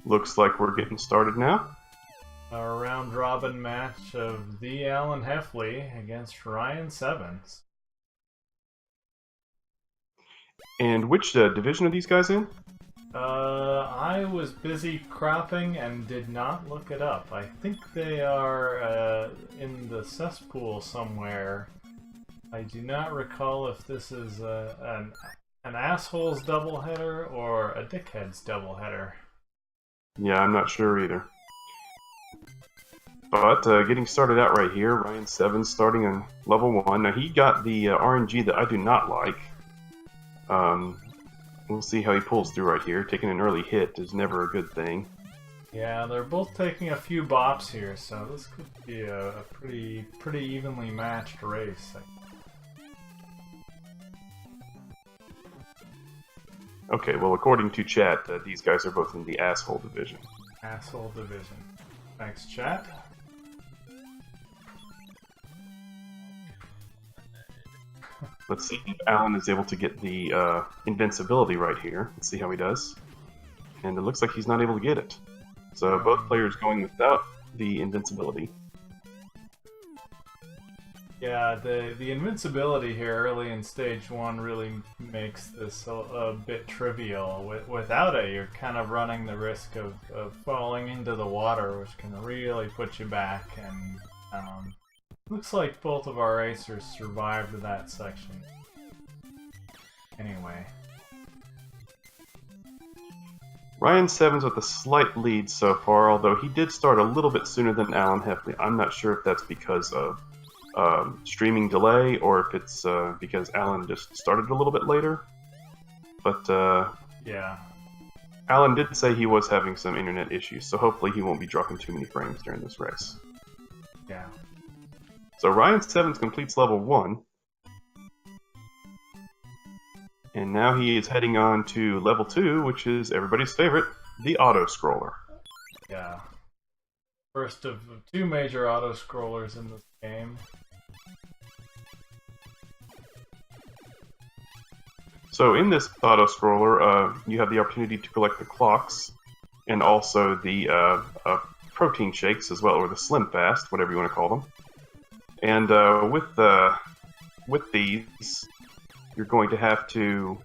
Looks like we're getting started now. A round-robin match of TheAlanHeffley against Ryin7. And which division are these guys in? I was busy cropping and did not look it up. I think they are in the cesspool somewhere. I do not recall if this is an asshole's doubleheader or a dickhead's doubleheader. Yeah, I'm not sure either. But getting started out right here, Ryin7 starting on level 1. Now he got the RNG that I do not like. We'll see how he pulls through right here. Taking an early hit is never a good thing. Yeah, they're both taking a few bops here, so this could be a pretty evenly matched race. Okay, well according to chat, these guys are both in the asshole division. Asshole division. Thanks, chat. Let's see if Alan is able to get the invincibility right here. Let's see how he does. And it looks like he's not able to get it. So both players going without the invincibility. Yeah, the invincibility here early in stage 1 really makes this a bit trivial. Without it, you're kind of running the risk of falling into the water, which can really put you back. And looks like both of our racers survived that section. Anyway. Ryin7's with a slight lead so far, although he did start a little bit sooner than TheAlanHeffley. I'm not sure if that's because of streaming delay or if it's because Alan just started a little bit later. But yeah, Alan did say he was having some internet issues, so hopefully he won't be dropping too many frames during this race. Yeah. So Ryin7 completes level 1. And now he is heading on to level 2, which is everybody's favorite, the auto-scroller. Yeah. First of 2 major auto-scrollers in this game. So in this auto-scroller, you have the opportunity to collect the clocks, and also the protein shakes as well, or the Slim Fast, whatever you want to call them. And with these, you're going to have to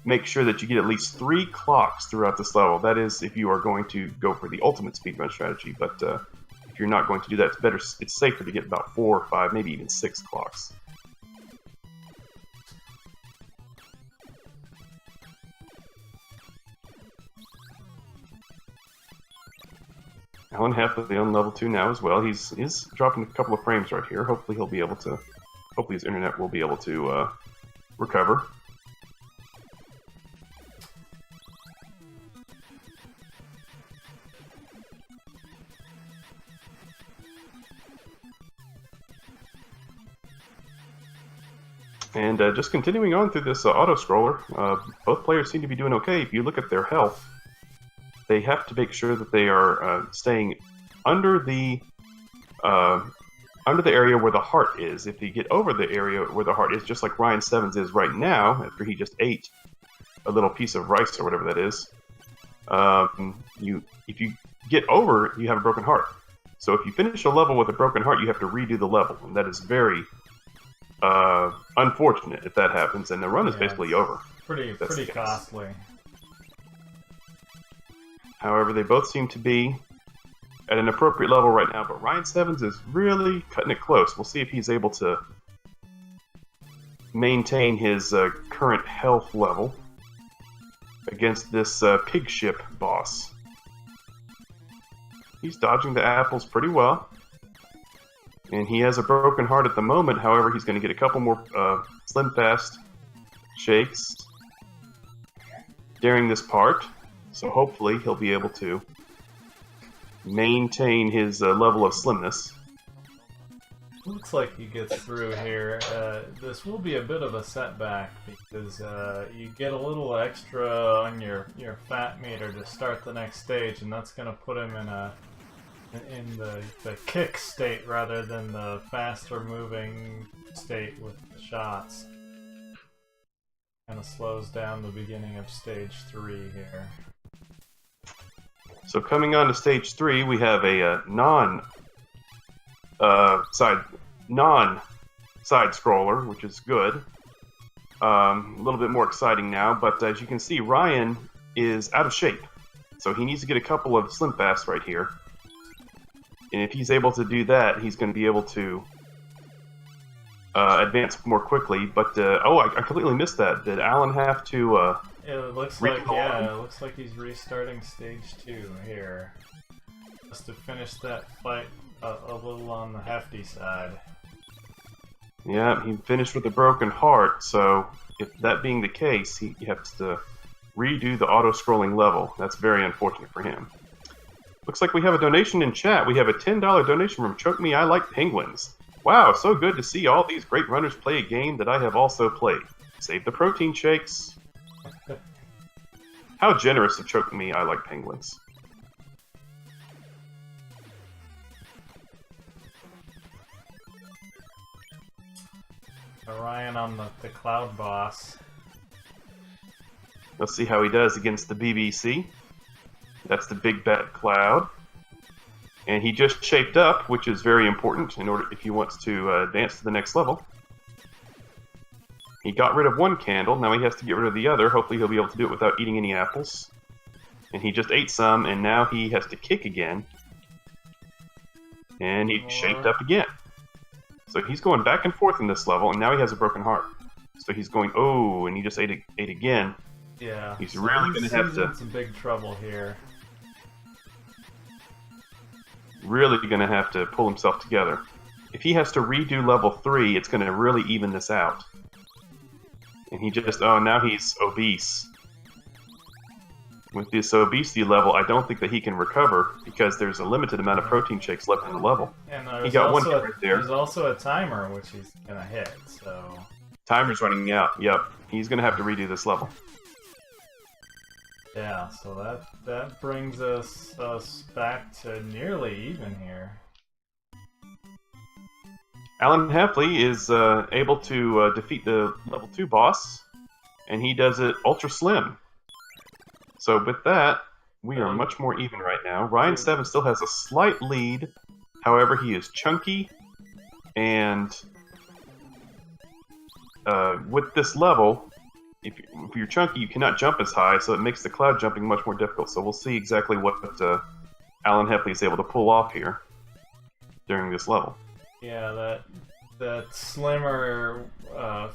make sure that you get at least 3 clocks throughout this level. That is, if you are going to go for the ultimate speedrun strategy. But if you're not going to do that, it's safer to get about 4 or 5, maybe even 6 clocks. TheAlanHeffley on level 2 now as well. He's dropping a couple of frames right here. Hopefully he'll be able to. Hopefully his internet will be able to recover. And just continuing on through this auto-scroller, both players seem to be doing okay. If you look at their health, they have to make sure that they are staying under the area where the heart is. If you get over the area where the heart is, just like Ryin7's is right now, after he just ate a little piece of rice or whatever that is, if you get over, you have a broken heart. So if you finish a level with a broken heart, you have to redo the level, and that is very unfortunate if that happens, and the run is basically over. Pretty costly. However, they both seem to be at an appropriate level right now, but Ryin7's is really cutting it close. We'll see if he's able to maintain his current health level against this pig ship boss. He's dodging the apples pretty well. And he has a broken heart at the moment. However, he's going to get a couple more Slim Fast shakes during this part. So hopefully he'll be able to maintain his level of slimness. Looks like he gets through here. This will be a bit of a setback because you get a little extra on your fat meter to start the next stage, and that's going to put him in the kick state rather than the faster moving state with the shots. Kind of slows down the beginning of stage 3 here. So coming on to stage 3, we have a non-side scroller, which is good. A little bit more exciting now, but as you can see, Ryan is out of shape. So he needs to get a couple of Slim Fasts right here. And if he's able to do that, he's going to be able to advance more quickly. But, oh, I completely missed that. Did Alan have to... it looks like, yeah, it looks like he's restarting stage 2 here. Just to finish that fight a little on the hefty side. Yeah, he finished with a broken heart, so if that being the case, he has to redo the auto-scrolling level. That's very unfortunate for him. Looks like we have a donation in chat. We have a $10 donation from Choke Me I Like Penguins. Wow, so good to see all these great runners play a game that I have also played. Save the protein shakes. How generous of Choke Me I Like Penguins. Ryan on the Cloud Boss. Let's see how he does against the BBC. That's the big bad cloud. And he just shaped up, which is very important in order if he wants to advance to the next level. He got rid of one candle, now he has to get rid of the other. Hopefully he'll be able to do it without eating any apples. And he just ate some, and now he has to kick again. And he shaped up again. So he's going back and forth in this level, and now he has a broken heart. So he's going, oh, and he just ate again. Yeah. He's really going to have to... in some big trouble here. Really going to have to pull himself together. If he has to redo level 3, it's going to really even this out. And he just, oh, now he's obese. With this obesity level, I don't think that he can recover because there's a limited amount of protein shakes left in the level. And he got one right there. There's also a timer which he's going to hit, so... Timer's running out, yep. He's going to have to redo this level. Yeah, so that brings us back to nearly even here. TheAlanHeffley is able to defeat the level 2 boss, and he does it ultra slim. So with that, we are much more even right now. Ryin7 still has a slight lead, however he is chunky, and with this level, if you're chunky, you cannot jump as high, so it makes the cloud jumping much more difficult. So we'll see exactly what TheAlanHeffley is able to pull off here during this level. Yeah, that slimmer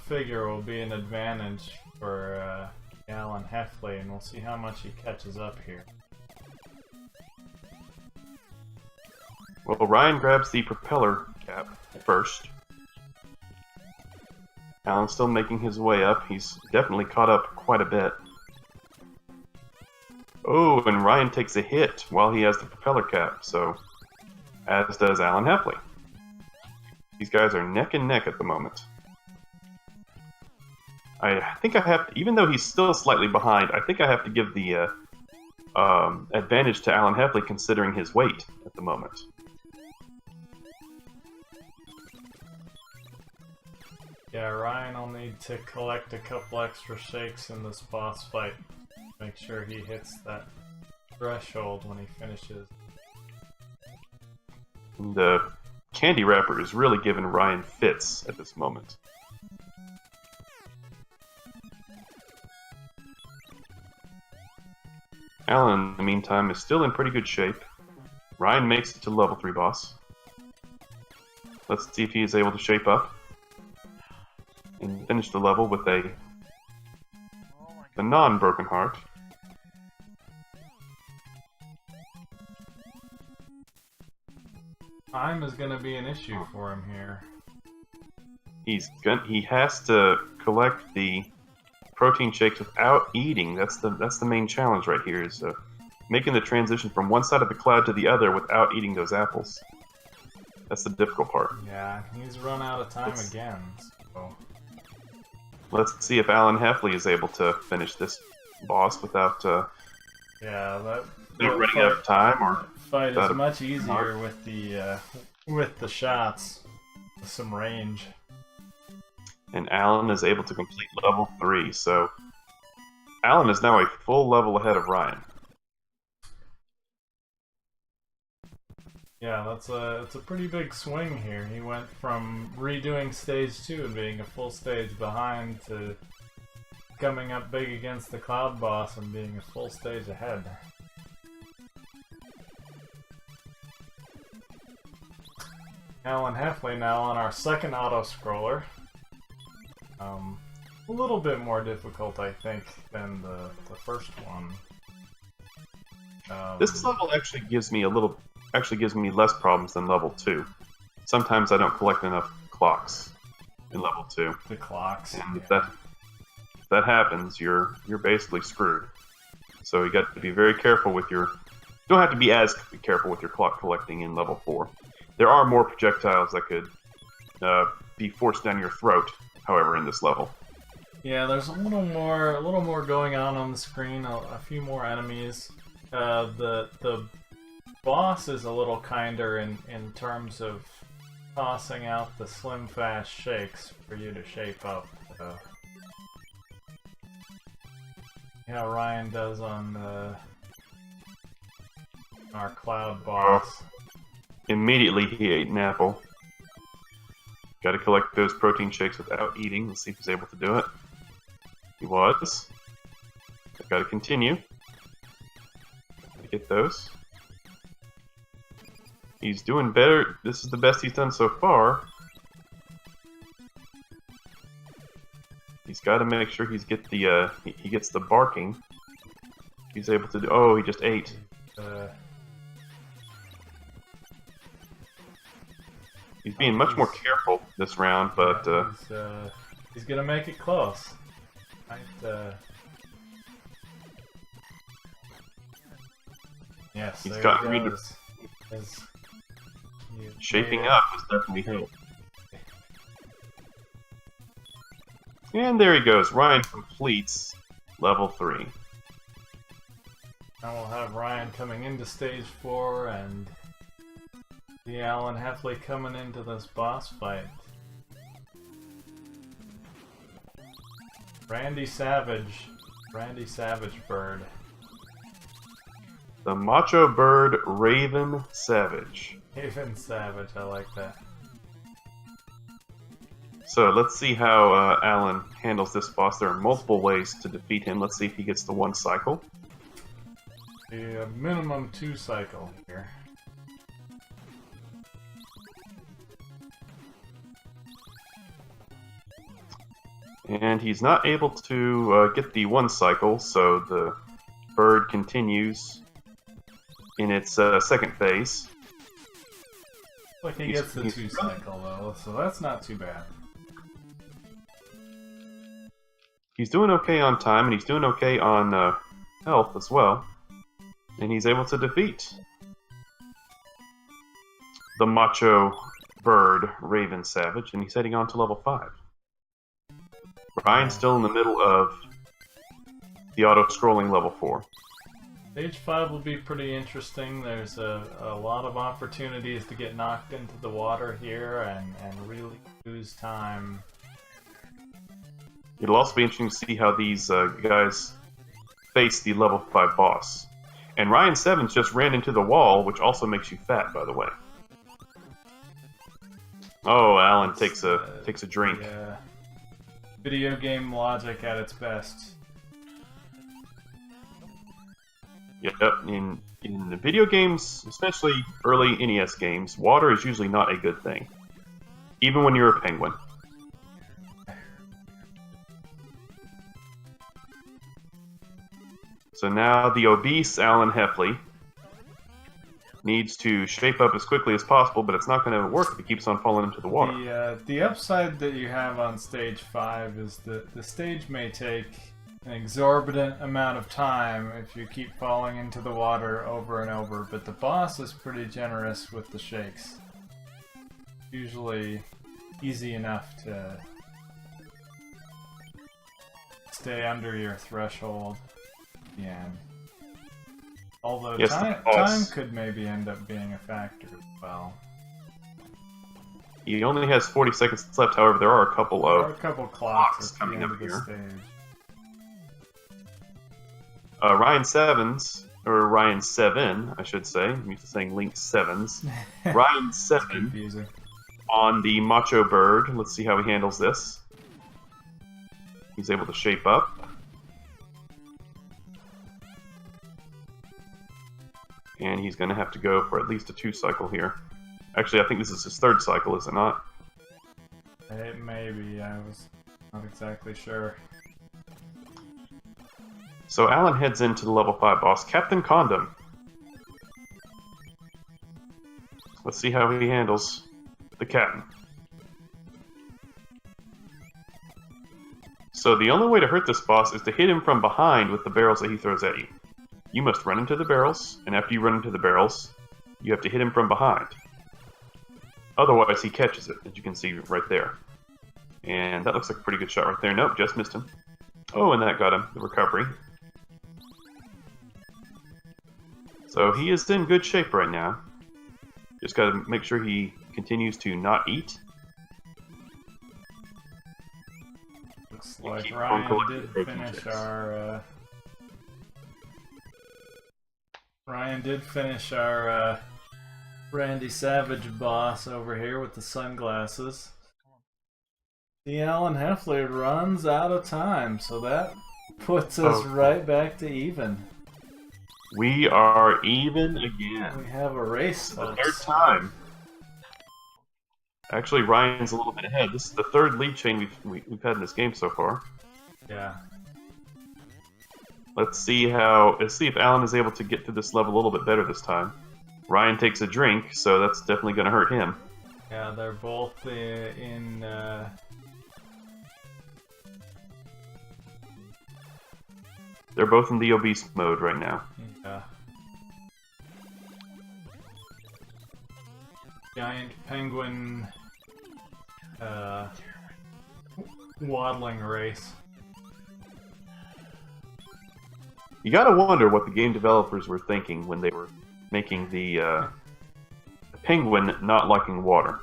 figure will be an advantage for TheAlanHeffley, and we'll see how much he catches up here. Well, Ryan grabs the propeller cap first. Alan's still making his way up. He's definitely caught up quite a bit. Oh, and Ryan takes a hit while he has the propeller cap, so as does TheAlanHeffley. These guys are neck and neck at the moment. I think I have to, even though he's still slightly behind, I think I have to give the advantage to TheAlanHeffley considering his weight at the moment. Yeah, Ryan will need to collect a couple extra shakes in this boss fight. Make sure he hits that threshold when he finishes. The candy wrapper is really giving Ryan fits at this moment. Alan, in the meantime, is still in pretty good shape. Ryan makes it to level 3 boss. Let's see if he is able to shape up and finish the level with a non-broken heart. Time is going to be an issue for him here. He has to collect the protein shakes without eating. That's the main challenge right here, is making the transition from one side of the cloud to the other without eating those apples. That's the difficult part. Yeah, he's run out of time again. So. Let's see if TheAlanHeffley is able to finish this boss without running out of time. Or fight is much easier with the shots with some range. And Alan is able to complete level 3, so Alan is now a full level ahead of Ryan. Yeah, it's a pretty big swing here. He went from redoing stage 2 and being a full stage behind to coming up big against the Cloud Boss and being a full stage ahead. TheAlanHeffley now on our second auto-scroller. A little bit more difficult, I think, than the first one. This level actually gives me less problems than level 2. Sometimes I don't collect enough clocks in level 2. The clocks. And if that happens, you're basically screwed. So you got to be very careful with your. You don't have to be as careful with your clock collecting in level 4. There are more projectiles that could be forced down your throat, however, in this level. Yeah, there's a little more going on the screen. A few more enemies. The boss is a little kinder in terms of tossing out the slim fast shakes for you to shape up. Yeah, Ryan does on our Cloud Boss. Immediately he ate an apple. Got to collect those protein shakes without eating. Let's see if he's able to do it. He was. I've got to continue to get those. He's doing better. This is the best he's done so far. He's got to make sure he gets the barking. He's able to do. Oh, he just ate. He's being much more careful this round, but he's gonna make it close. Yes, he's there got he goes. Shaping up has definitely helped. And there he goes. Ryan completes level 3. Now we'll have Ryan coming into stage 4 and TheAlanHeffley coming into this boss fight. Randy Savage Bird. The Macho Bird Raven Savage. Raven Savage, I like that. So let's see how Alan handles this boss. There are multiple ways to defeat him. Let's see if he gets the 1 cycle. The minimum 2 cycle here. And he's not able to get the 1 cycle, so the bird continues in its second phase. Like he gets the 2 cycle though, so that's not too bad. He's doing okay on time, and he's doing okay on health as well. And he's able to defeat the Macho Bird Raven Savage, and he's heading on to level 5. Ryan's still in the middle of the auto-scrolling level 4. Stage 5 will be pretty interesting. There's a lot of opportunities to get knocked into the water here and really lose time. It'll also be interesting to see how these guys face the level 5 boss. And Ryin7 just ran into the wall, which also makes you fat, by the way. Oh, Alan takes a drink. Yeah. Video game logic at its best. Yep, in the video games, especially early NES games, water is usually not a good thing. Even when you're a penguin. So now the obese TheAlanHeffley needs to shape up as quickly as possible, but it's not going to work if he keeps on falling into the water. The upside that you have on stage 5 is that the stage may take an exorbitant amount of time if you keep falling into the water over and over, but the boss is pretty generous with the shakes. Usually easy enough to stay under your threshold. Yeah. Although yes, time could maybe end up being a factor as well. He only has 40 seconds left, however, there are a couple clocks coming up of the here. stage. Ryin7's or Ryin7, I should say. I'm used to saying Link 7s. Ryin7 confusing. on the Macho Bird. Let's see how he handles this. He's able to shape up. And he's going to have to go for at least a 2 cycle here. Actually, I think this is his 3rd cycle, is it not? It may be. I was not exactly sure. So Alan heads into the level 5 boss, Captain Condom. Let's see how he handles the captain. So the only way to hurt this boss is to hit him from behind with the barrels that he throws at you. You must run into the barrels, and after you run into the barrels, you have to hit him from behind. Otherwise, he catches it, as you can see right there. And that looks like a pretty good shot right there. Nope, just missed him. Oh, and that got him, the recovery. So he is in good shape right now. Just gotta make sure he continues to not eat. Looks like Ryan did finish our Randy Savage boss over here with the sunglasses. TheAlanHeffley runs out of time, so that puts us right back to even. We are even again. We have a race, the 3rd time. Actually, Ryan's a little bit ahead. This is the 3rd lead chain we've had in this game so far. Yeah. Let's see if Alan is able to get to this level a little bit better this time. Ryan takes a drink, so that's definitely going to hurt him. Yeah, they're both in They're both in the obese mode right now. Yeah. Giant penguin waddling race. You gotta wonder what the game developers were thinking when they were making the penguin not liking water.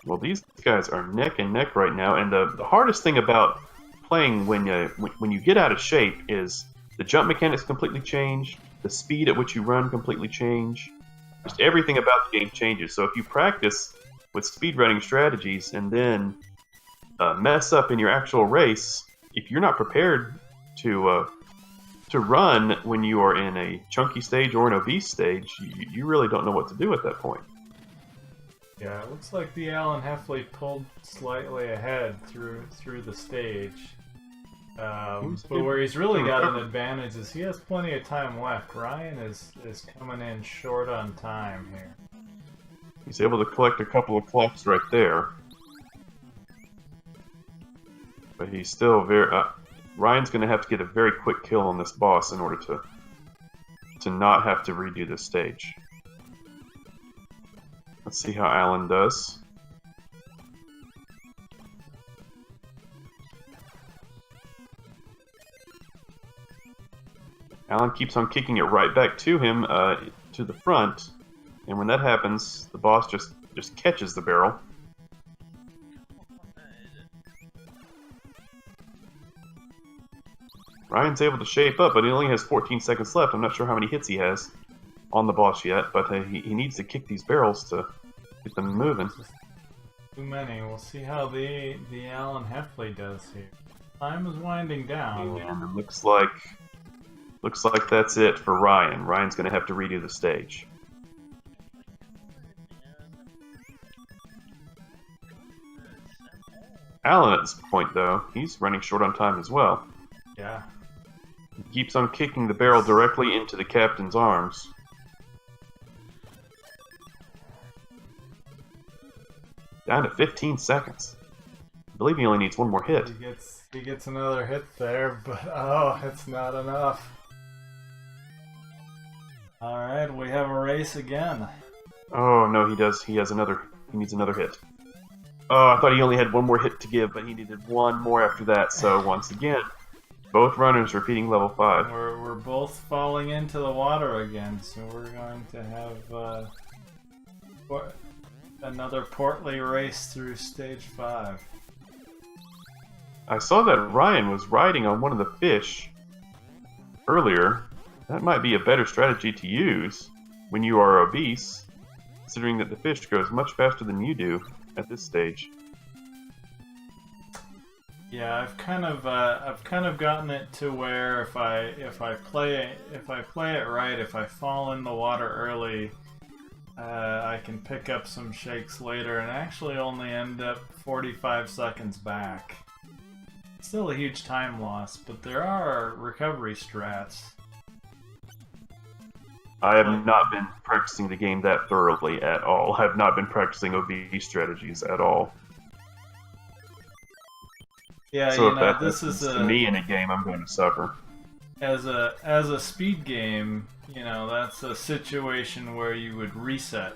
Well, these guys are neck and neck right now, and the hardest thing about playing when you get out of shape is the jump mechanics completely change, the speed at which you run completely change. Just everything about the game changes. So if you practice with speedrunning strategies and then mess up in your actual race, if you're not prepared to run when you are in a chunky stage or an obese stage, you really don't know what to do at that point. Yeah, it looks like TheAlanHeffley pulled slightly ahead through the stage. But where he's really got an advantage is he has plenty of time left. Ryan is coming in short on time here. He's able to collect a couple of clocks right there. But he's still very... Ryan's going to have to get a very quick kill on this boss in order to not have to redo this stage. Let's see how Alan does. Alan keeps on kicking it right back to him, to the front, and when that happens, the boss just catches the barrel. Ryan's able to shape up, but he only has 14 seconds left. I'm not sure how many hits he has on the boss yet, but he needs to kick these barrels to get them moving. Too many. We'll see how the TheAlanHeffley does here. Time is winding down. And it looks like that's it for Ryan. Ryan's going to have to redo the stage. Alan at this point, though, he's running short on time as well. Yeah. He keeps on kicking the barrel directly into the captain's arms. Down to 15 seconds. I believe he only needs one more hit. He gets another hit there, but oh, it's not enough. Alright, we have a race again. Oh, no, he does. He needs another hit. Oh, I thought he only had one more hit to give, but he needed one more after that. So, once again, both runners repeating level 5. We're both falling into the water again, so we're going to have... another portly race through stage 5. I saw that Ryan was riding on one of the fish earlier. That might be a better strategy to use when you are obese, considering that the fish goes much faster than you do at this stage. Yeah, I've kind of gotten it to where if I play it right, if I fall in the water early, I can pick up some shakes later and actually only end up 45 seconds back. Still a huge time loss, but there are recovery strats. I have not been practicing the game that thoroughly at all. I have not been practicing obese strategies at all. Yeah, so you if know, that this happens is to me in a game, I'm going to suffer. as a speed game, you know, that's a situation where you would reset.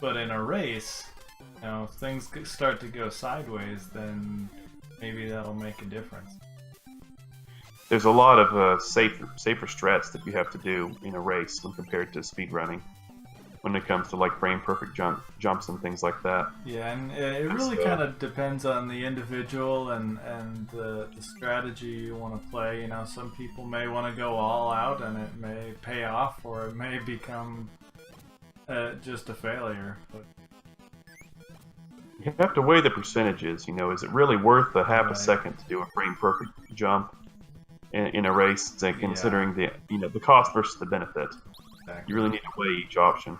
But in a race, you know, if things start to go sideways, then maybe that'll make a difference. There's a lot of safer strats that you have to do in a race when compared to speedrunning, when it comes to like frame perfect jumps and things like that. Yeah, and it really kind of depends on the individual and the strategy you want to play. You know, some people may want to go all out and it may pay off, or it may become just a failure. But you have to weigh the percentages. You know, is it really worth a half a Right. second to do a frame perfect jump in a race, considering the cost versus the benefit? Exactly. You really need to weigh each option.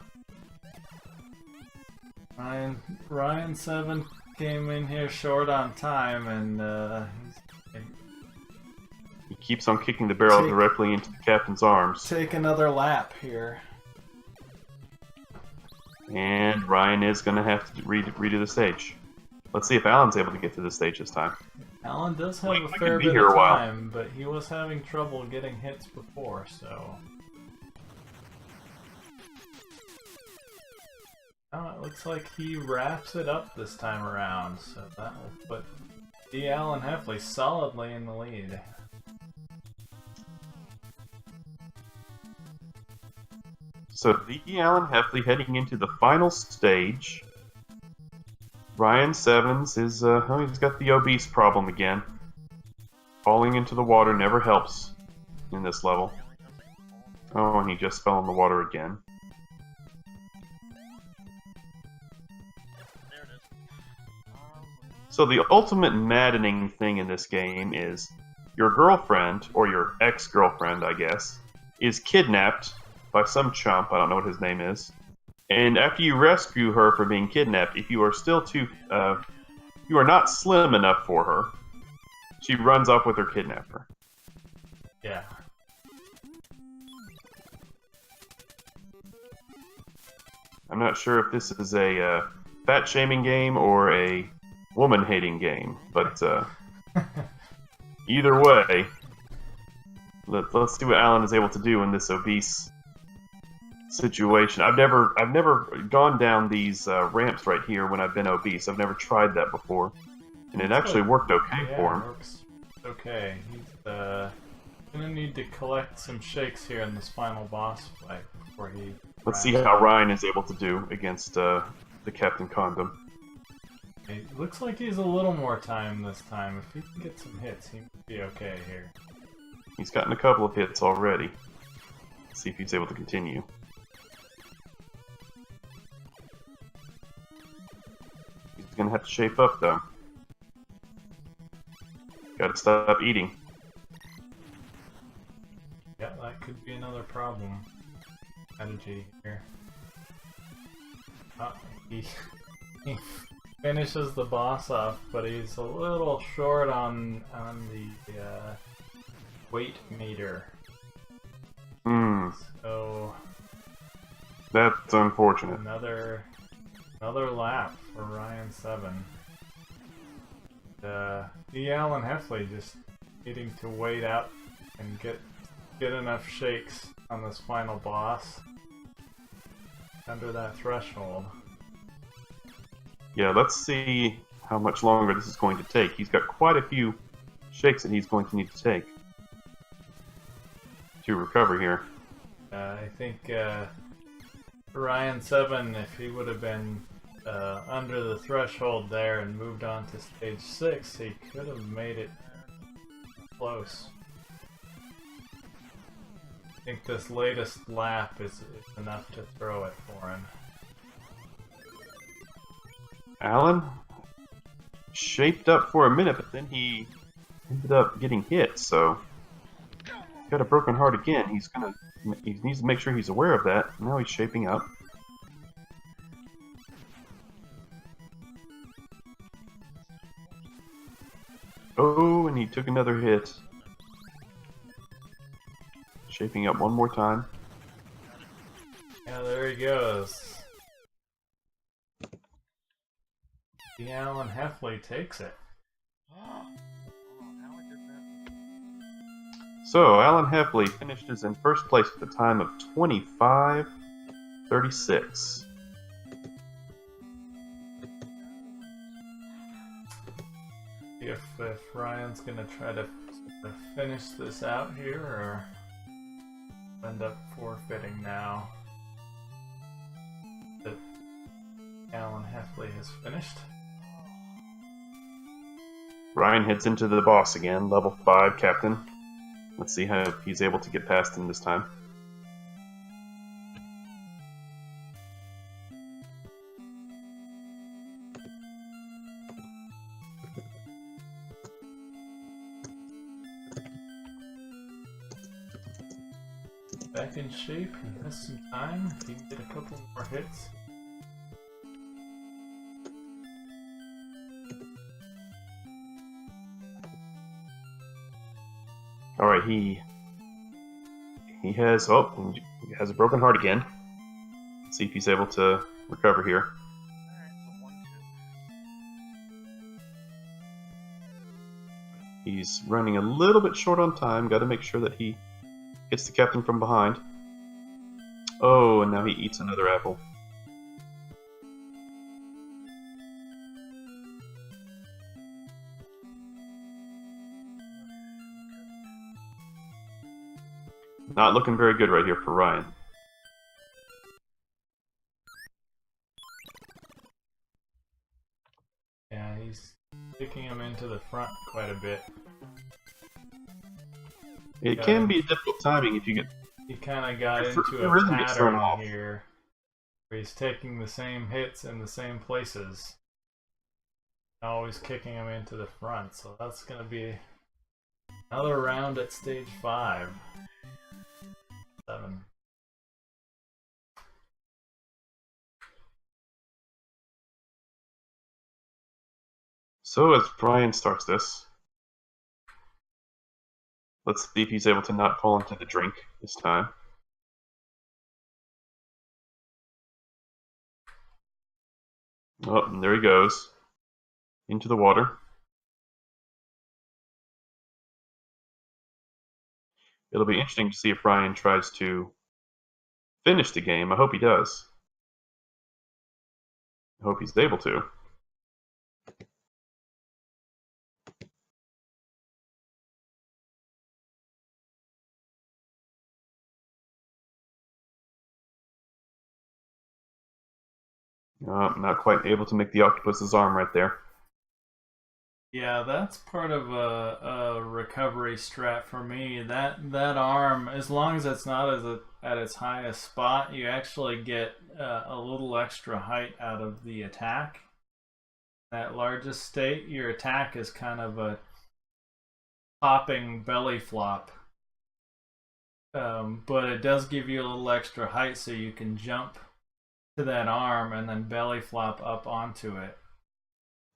Ryin7 came in here short on time, and He keeps on kicking the barrel directly into the captain's arms. take another lap here. And Ryan is going to have to redo the stage. Let's see if Alan's able to get to the stage this time. Alan does have We a could fair be bit here of a while. time, but he was having trouble getting hits before, so... Oh, it looks like he wraps it up this time around, so that will put TheAlanHeffley solidly in the lead. So TheAlanHeffley heading into the final stage. Ryin7 is, he's got the obese problem again. Falling into the water never helps in this level. Oh, and he just fell in the water again. So the ultimate maddening thing in this game is your girlfriend, or your ex-girlfriend, I guess, is kidnapped by some chump, I don't know what his name is. And after you rescue her from being kidnapped, if you are still you are not slim enough for her, she runs off with her kidnapper. Yeah. I'm not sure if this is a fat-shaming game or a woman-hating game, but either way, let's see what Alan is able to do in this obese situation. I've never gone down these ramps right here when I've been obese. I've never tried that before, and it actually worked okay for him. It works okay. He's gonna need to collect some shakes here in this final boss fight before he... Let's see how Ryan is able to do against the Captain Condom. It looks like he's a little more time this time. If he can get some hits, he might be okay here. He's gotten a couple of hits already. Let's see if he's able to continue. He's gonna have to shape up though. Gotta stop eating. Yeah, that could be another problem. Strategy here. Oh, he finishes the boss off, but he's a little short on the weight meter. So That's unfortunate. another lap for Ryin7. TheAlanHeffley just needing to wait out and get enough shakes on this final boss under that threshold. Yeah, let's see how much longer this is going to take. He's got quite a few shakes that he's going to need to take to recover here. I think Ryin7, if he would have been under the threshold there and moved on to stage 6, he could have made it close. I think this latest lap is enough to throw it for him. Alan shaped up for a minute, but then he ended up getting hit, so got a broken heart again. He needs to make sure he's aware of that. Now he's shaping up. Oh, and he took another hit. Shaping up one more time. Yeah, there he goes. TheAlanHeffley takes it. So, TheAlanHeffley finishes in first place with a time of 25:36. If Ryan's gonna try to finish this out here, or end up forfeiting now that TheAlanHeffley has finished. Ryan heads into the boss again, level 5 captain. Let's see how he's able to get past him this time. Back in shape, he has some time, he can get a couple more hits. Alright, he has a broken heart again. Let's see if he's able to recover here. He's running a little bit short on time. Got to make sure that he hits the captain from behind. Oh, and now he eats another apple. Not looking very good right here for Ryan. Yeah, he's taking him into the front quite a bit. It can be difficult timing if you get... He kind of got into the a rhythm gets thrown pattern off here, where he's taking the same hits in the same places. Always kicking him into the front, so that's going to be another round at stage 5. 7. So as Ryan starts this, let's see if he's able to not fall into the drink this time. Oh, and there he goes. Into the water. It'll be interesting to see if Ryan tries to finish the game. I hope he does. I hope he's able to. Not quite able to make the octopus's arm right there. Yeah, that's part of a recovery strat for me. That arm, as long as it's not at its highest spot, you actually get a little extra height out of the attack. At largest state, your attack is kind of a popping belly flop. But it does give you a little extra height so you can jump to that arm and then belly flop up onto it.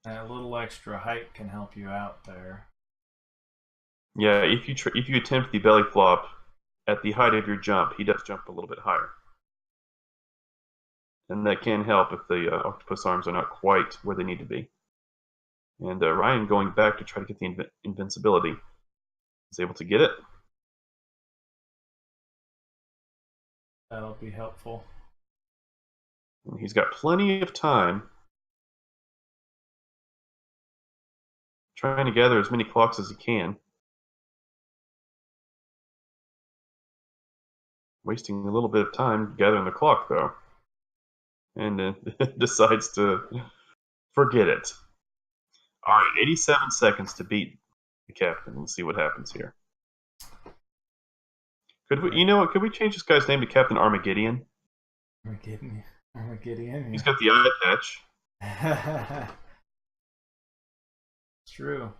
And a little extra height can help you out there. Yeah, if you attempt the belly flop at the height of your jump, he does jump a little bit higher. And that can help if the octopus arms are not quite where they need to be. And Ryan going back to try to get the invincibility. Is able to get it. That'll be helpful. And he's got plenty of time. Trying to gather as many clocks as he can. Wasting a little bit of time gathering the clock, though. and then decides to forget it. All right, 87 seconds to beat the captain. Let's see what happens here. Could we, you know what? Could we change this guy's name to Captain Armageddon? Armageddon. He's got the eye patch. It's true.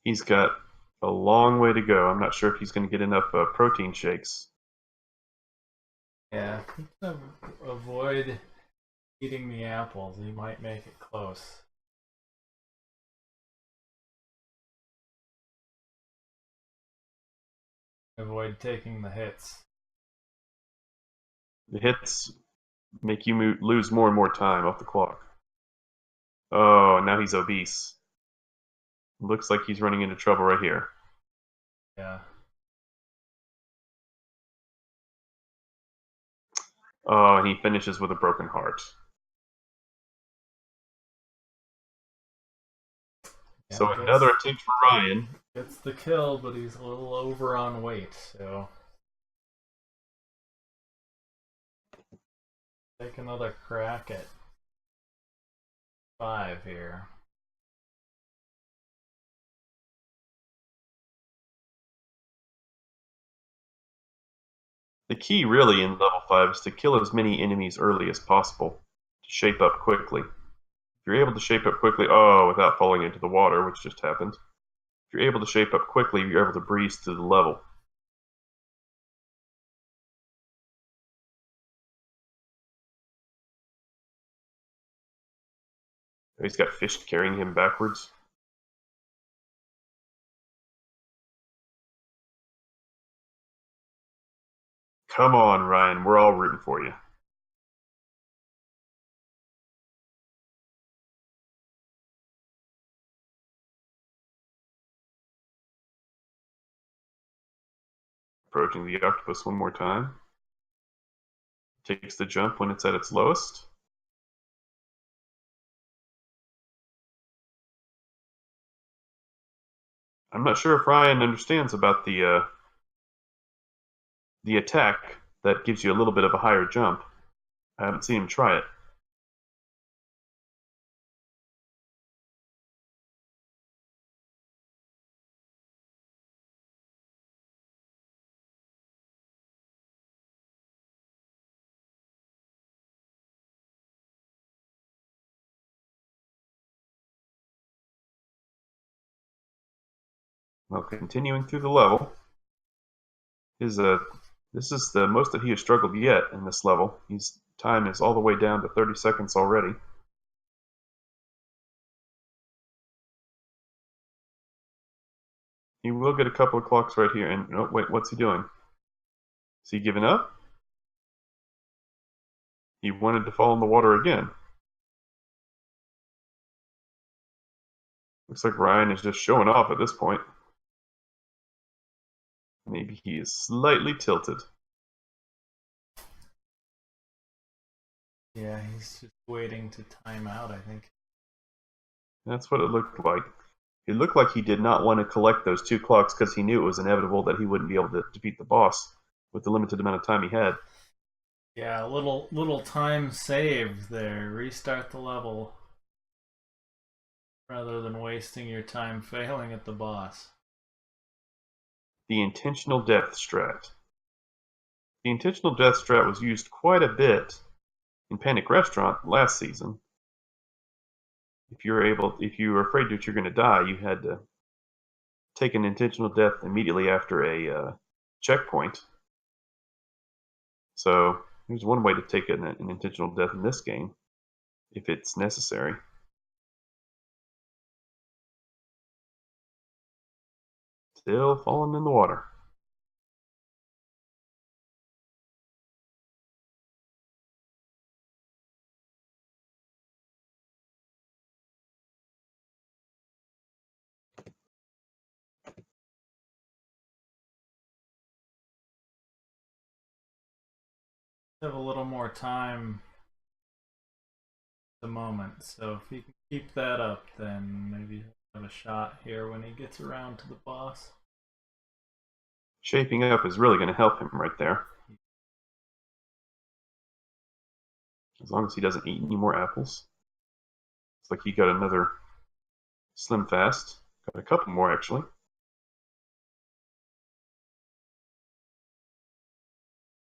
He's got a long way to go. I'm not sure if he's going to get enough protein shakes. Yeah, if you can avoid eating the apples, you might make it close. Avoid taking the hits. The hits make you lose more and more time off the clock. Oh, now he's obese. Looks like he's running into trouble right here. Yeah. Oh, and he finishes with a broken heart. Yeah, so another attempt for Ryan. Gets the kill, but he's a little over on weight, so... Take another crack at 5 here. The key really in level 5 is to kill as many enemies early as possible to shape up quickly. If you're able to shape up quickly, without falling into the water, which just happened. If you're able to shape up quickly, you're able to breeze through the level. He's got fish carrying him backwards. Come on, Ryan, we're all rooting for you. Approaching the octopus one more time. Takes the jump when it's at its lowest. I'm not sure if Ryan understands about the attack that gives you a little bit of a higher jump. I haven't seen him try it. Well, continuing through the level, this is the most that he has struggled yet in this level. His time is all the way down to 30 seconds already. He will get a couple of clocks right here. And oh, wait, what's he doing? Is he giving up? He wanted to fall in the water again. Looks like Ryan is just showing off at this point. Maybe he is slightly tilted. Yeah, he's just waiting to time out, I think. That's what it looked like. It looked like he did not want to collect those 2 clocks because he knew it was inevitable that he wouldn't be able to defeat the boss with the limited amount of time he had. Yeah, a little time saved there. Restart the level rather than wasting your time failing at the boss. The intentional death strat. The intentional death strat was used quite a bit in Panic Restaurant last season. If you were afraid that you're going to die, you had to take an intentional death immediately after a checkpoint. So there's one way to take an intentional death in this game, if it's necessary. Still falling in the water. Have a little more time the moment. So if he can keep that up, then maybe he'll have a shot here when he gets around to the boss. Shaping up is really going to help him right there. As long as he doesn't eat any more apples. Looks like he got another Slim Fast. Got a couple more, actually.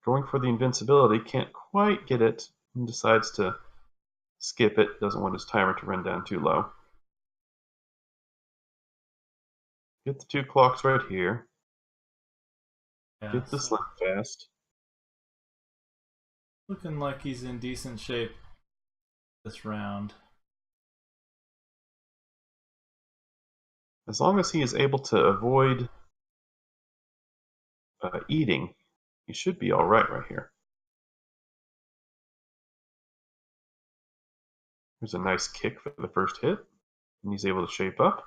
Going for the invincibility, can't quite get it, and decides to skip it. Doesn't want his timer to run down too low. Get the 2 clocks right here. Yeah, Get the Slim Fast. Looking like he's in decent shape this round. As long as he is able to avoid eating, he should be alright right here. There's a nice kick for the first hit, and he's able to shape up.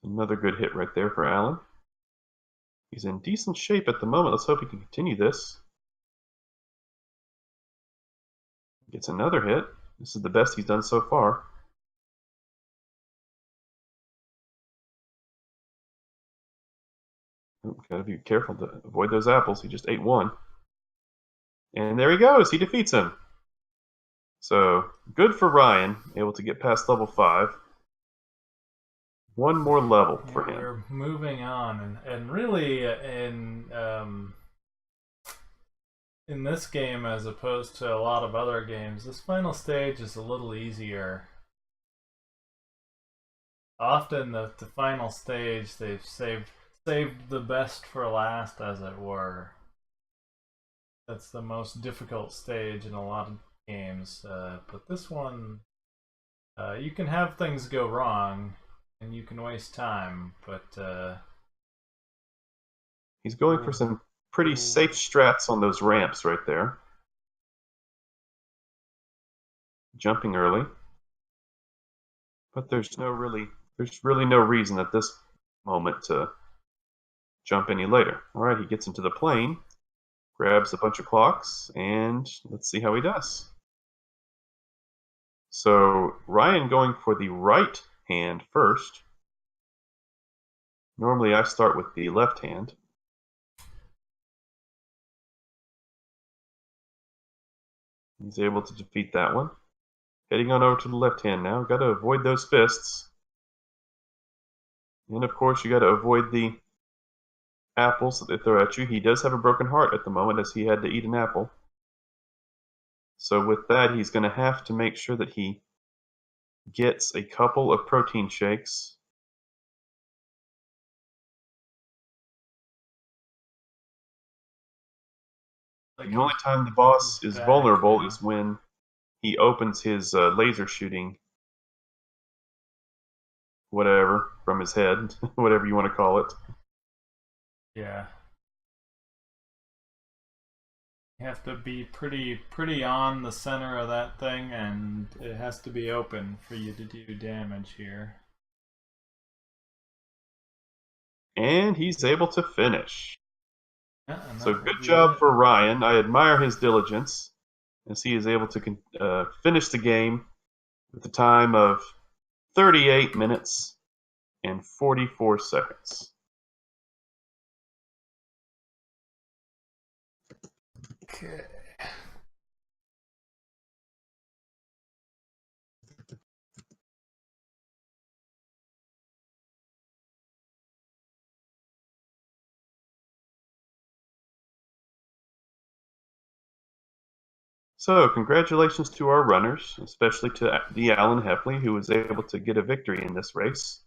Another good hit right there for Alan. He's in decent shape at the moment. Let's hope he can continue this. Gets another hit. This is the best he's done so far. Gotta be careful to avoid those apples. He just ate one. And there he goes. He defeats him. So, good for Ryan. Able to get past level 5. One more level for him. We're moving on. And really, in this game, as opposed to a lot of other games, this final stage is a little easier. Often the final stage, they've saved the best for last, as it were. That's the most difficult stage in a lot of games. But this one, you can have things go wrong, and you can waste time, but... He's going for some pretty safe strats on those ramps right there. Jumping early. But there's really no reason at this moment to jump any later. Alright, he gets into the plane, grabs a bunch of clocks, and let's see how he does. So, Ryan going for the right hand first. Normally I start with the left hand. He's able to defeat that one. Heading on over to the left hand now. Got to avoid those fists. And of course you got to avoid the apples that they throw at you. He does have a broken heart at the moment as he had to eat an apple. So with that, he's going to have to make sure that he gets a couple of protein shakes. The only time the boss is vulnerable is when he opens his laser shooting whatever from his head, whatever you want to call it. Yeah. You have to be pretty on the center of that thing, and it has to be open for you to do damage here. And he's able to finish. Yeah, so good job for Ryan. I admire his diligence as he is able to finish the game with a time of 38 minutes and 44 seconds. Okay. So, congratulations to our runners, especially to TheAlanHeffley, who was able to get a victory in this race.